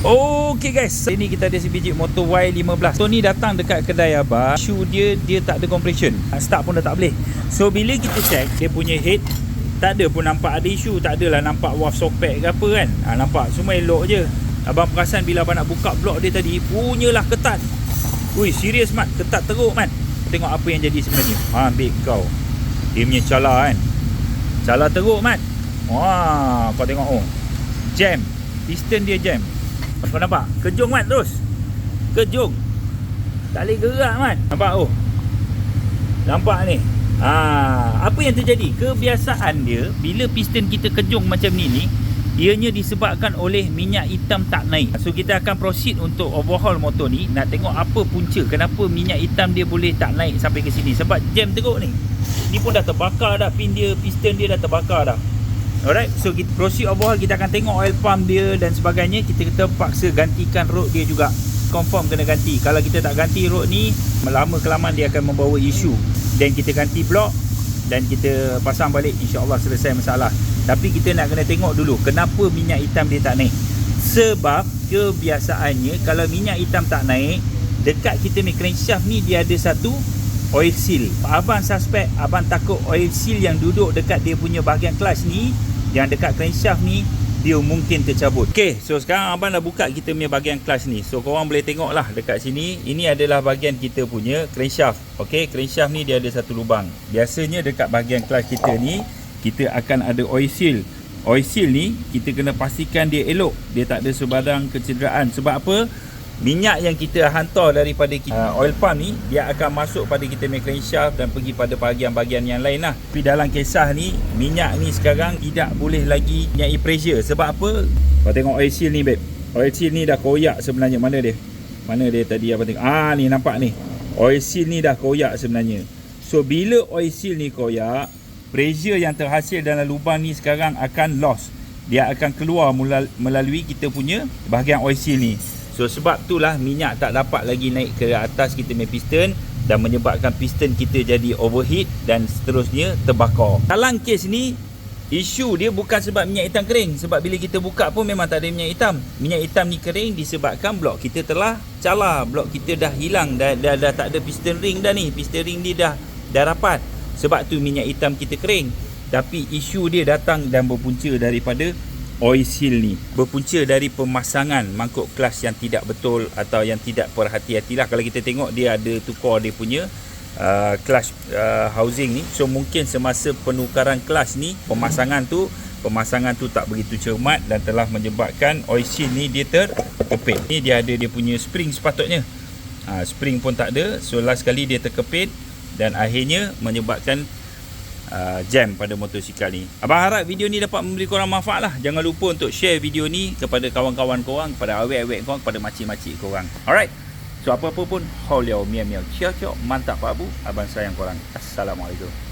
Okay guys, hari ni kita ada sebiji motor Y15. So ni datang dekat kedai Abah. Shoe dia tak ada compression, start pun dah tak boleh. So bila kita check dia punya head, tak ada pun nampak ada isu. Tak adalah nampak waf socket ke apa kan. Nampak semua elok je. Abang perasan bila abang nak buka blok dia tadi, punyalah ketat. Ui, serius Mat, ketat teruk Mat. Tengok apa yang jadi sebenarnya. Ambil kau. Dia punya cala kan, cala teruk Mat. Wah, kau tengok jam. Piston dia jam. Kau nampak? Kejung Mat terus. Kejung. Tak boleh gerak Mat. Nampak nampak ni. Apa yang terjadi? Kebiasaan dia bila piston kita kejung macam ni, ianya disebabkan oleh minyak hitam tak naik. So kita akan proceed untuk overhaul motor ni. Nak tengok apa punca, kenapa minyak hitam dia boleh tak naik sampai ke sini. Sebab jam teruk ni. Ni pun dah terbakar dah, pin dia, piston dia dah terbakar dah. Alright, so kita proceed overhaul. Kita akan tengok oil pump dia dan sebagainya. Kita terpaksa gantikan rod dia juga. Confirm kena ganti. Kalau kita tak ganti rod ni, lama kelamaan dia akan membawa isu. Dan kita ganti blok dan kita pasang balik, insya-Allah selesai masalah. Tapi kita nak kena tengok dulu kenapa minyak hitam dia tak naik. Sebab kebiasaannya kalau minyak hitam tak naik, dekat kita punya crankshaft ni dia ada satu oil seal. Abang suspect, abang takut oil seal yang duduk dekat dia punya bahagian clutch ni, yang dekat crankshaft ni, dia mungkin tercabut. Okay, so sekarang abang dah buka kita punya bahagian clutch ni. So korang boleh tengok lah dekat sini. Ini adalah bahagian kita punya crankshaft. Okay, crankshaft ni dia ada satu lubang. Biasanya dekat bahagian clutch kita ni, kita akan ada oil seal. Oil seal ni kita kena pastikan dia elok, dia tak ada sebarang kecederaan. Sebab apa? Minyak yang kita hantar daripada oil pump ni, dia akan masuk pada kita punya crankshaft dan pergi pada bahagian-bahagian yang lain lah. Tapi dalam kisah ni, minyak ni sekarang tidak boleh lagi nyai pressure. Sebab apa? Kau tengok oil seal ni babe. Oil seal ni dah koyak sebenarnya. Mana dia? Mana dia tadi abang tengok? Ni nampak ni. Oil seal ni dah koyak sebenarnya. So bila oil seal ni koyak, pressure yang terhasil dalam lubang ni sekarang akan loss. Dia akan keluar melalui kita punya bahagian oil seal ni. So sebab itulah minyak tak dapat lagi naik ke atas kita punya piston dan menyebabkan piston kita jadi overheat dan seterusnya terbakar. Dalam kes ni, isu dia bukan sebab minyak hitam kering. Sebab bila kita buka pun memang tak ada minyak hitam. Minyak hitam ni kering disebabkan blok kita telah cala. Blok kita dah hilang, dah tak ada piston ring dah ni. Piston ring ni dah rapat. Sebab tu minyak hitam kita kering. Tapi isu dia datang dan berpunca daripada oil seal ni. Berpunca dari pemasangan mangkuk kelas yang tidak betul atau yang tidak perhati-hatilah. Kalau kita tengok dia ada tukar dia punya clutch housing ni. So mungkin semasa penukaran clutch ni, pemasangan tu tak begitu cermat dan telah menyebabkan oil seal ni dia terkepit. Ni dia ada dia punya spring sepatutnya. Spring pun tak ada. So last kali dia terkepit dan akhirnya menyebabkan jam pada motosikal ni. Abang harap video ni dapat memberi korang manfaat lah. Jangan lupa untuk share video ni kepada kawan-kawan korang, kepada awek-awek korang, kepada makcik-makcik korang. Alright, so apa-apa pun, haul yau miau miau, ciao ciao, mantap Pak Abu. Abang sayang korang. Assalamualaikum.